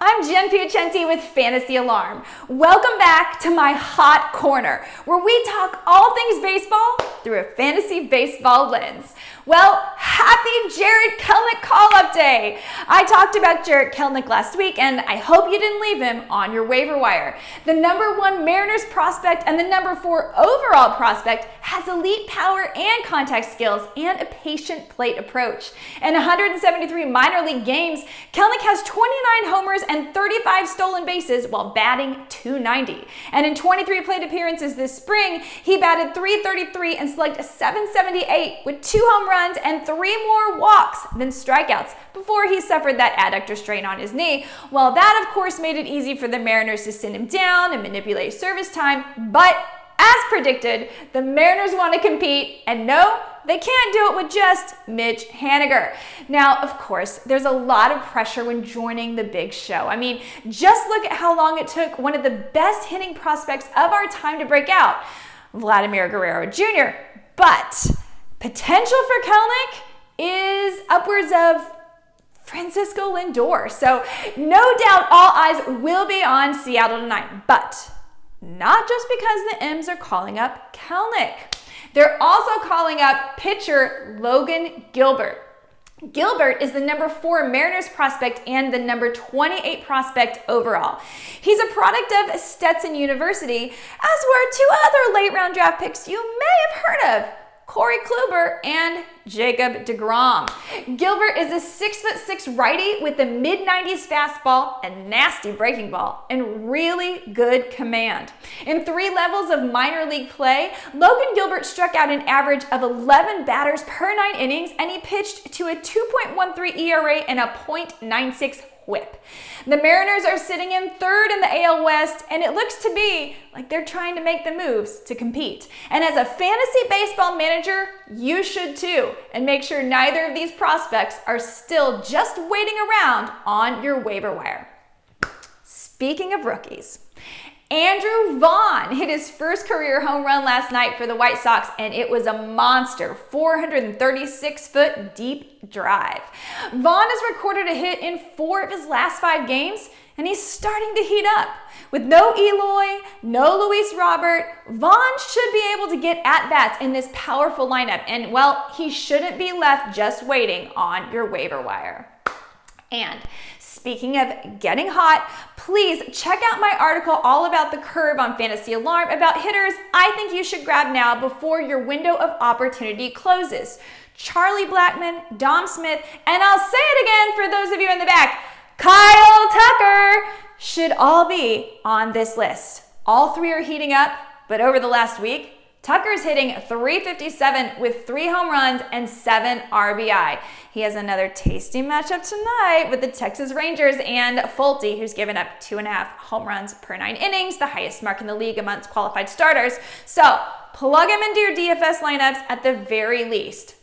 I'm Jen Piacenti with Fantasy Alarm. Welcome back to my hot corner, where we talk all things baseball through a fantasy baseball lens. Well, happy Jarred Kelenic call-up day! I talked about Jarred Kelenic last week, and I hope you didn't leave him on your waiver wire. The #1 Mariners prospect and the #4 overall prospect has elite power and contact skills and a patient plate approach. In 173 minor league games, Kelenic has 29 homers and 35 stolen bases while batting .290. And in 23 plate appearances this spring, he batted .333 and slugged .778 with 2 home runs and 3 more walks than strikeouts before he suffered that adductor strain on his knee. Well, that of course made it easy for the Mariners to send him down and manipulate service time, but as predicted, the Mariners want to compete, and no, they can't do it with just Mitch Haniger. Now, of course, there's a lot of pressure when joining the big show. I mean, just look at how long it took one of the best hitting prospects of our time to break out, Vladimir Guerrero Jr. But potential for Kelenic is upwards of Francisco Lindor. So no doubt all eyes will be on Seattle tonight, but not just because the M's are calling up Kelenic. They're also calling up pitcher Logan Gilbert. Gilbert is the #4 Mariners prospect and the #28 prospect overall. He's a product of Stetson University, as were 2 other late-round draft picks you may have heard of, Corey Kluber and Jacob deGrom. Gilbert is a 6'6" righty with a mid-90s fastball and nasty breaking ball and really good command. In 3 levels of minor league play, Logan Gilbert struck out an average of 11 batters per 9 innings, and he pitched to a 2.13 ERA and a .96 whip. The Mariners are sitting in 3rd in the AL West, and it looks to be like they're trying to make the moves to compete. And as a fantasy baseball manager, you should too, and make sure neither of these prospects are still just waiting around on your waiver wire. Speaking of rookies, Andrew Vaughn hit his first career home run last night for the White Sox, and it was a monster 436-foot deep drive. Vaughn has recorded a hit in 4 of his last 5 games, and he's starting to heat up. With no Eloy, no Luis Robert, Vaughn should be able to get at-bats in this powerful lineup, and well, he shouldn't be left just waiting on your waiver wire. And speaking of getting hot, please check out my article all about the curve on Fantasy Alarm about hitters I think you should grab now before your window of opportunity closes. Charlie Blackmon, Dom Smith, and I'll say it again for those of you in the back, Kyle Tucker should all be on this list. All 3 are heating up, but over the last week, Tucker's hitting .357 with 3 home runs and 7 RBI. He has another tasty matchup tonight with the Texas Rangers and Fulte, who's given up 2.5 home runs per 9 innings, the highest mark in the league amongst qualified starters. So plug him into your DFS lineups at the very least.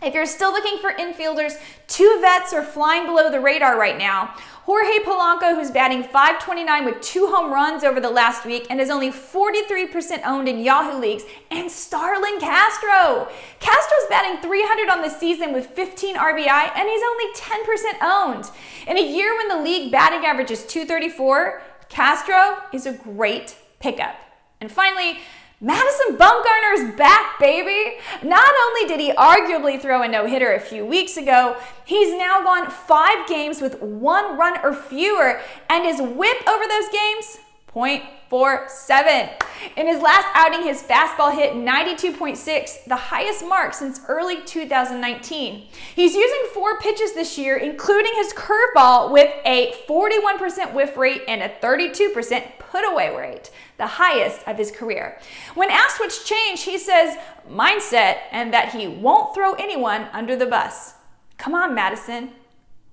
If you're still looking for infielders, 2 vets are flying below the radar right now. Jorge Polanco, who's batting .529 with 2 home runs over the last week and is only 43% owned in Yahoo leagues, and Starlin Castro. Castro's batting .300 on the season with 15 RBI, and he's only 10% owned. In a year when the league batting average is .234, Castro is a great pickup. And finally, Madison Bumgarner's back, baby! Not only did he arguably throw a no-hitter a few weeks ago, he's now gone 5 games with 1 run or fewer, and his whip over those games, .47. In his last outing, his fastball hit 92.6, the highest mark since early 2019. He's using 4 pitches this year, including his curveball with a 41% whiff rate and a 32% put-away rate, the highest of his career. When asked what's changed, he says mindset and that he won't throw anyone under the bus. Come on, Madison.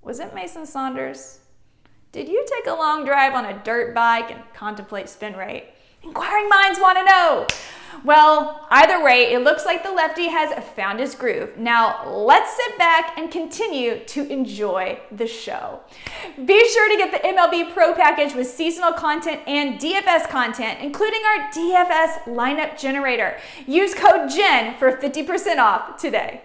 Was it Mason Saunders? Did you take a long drive on a dirt bike and contemplate spin rate? Inquiring minds want to know. Well, either way, it looks like the lefty has found his groove. Now, let's sit back and continue to enjoy the show. Be sure to get the MLB Pro package with seasonal content and DFS content, including our DFS lineup generator. Use code JEN for 50% off today.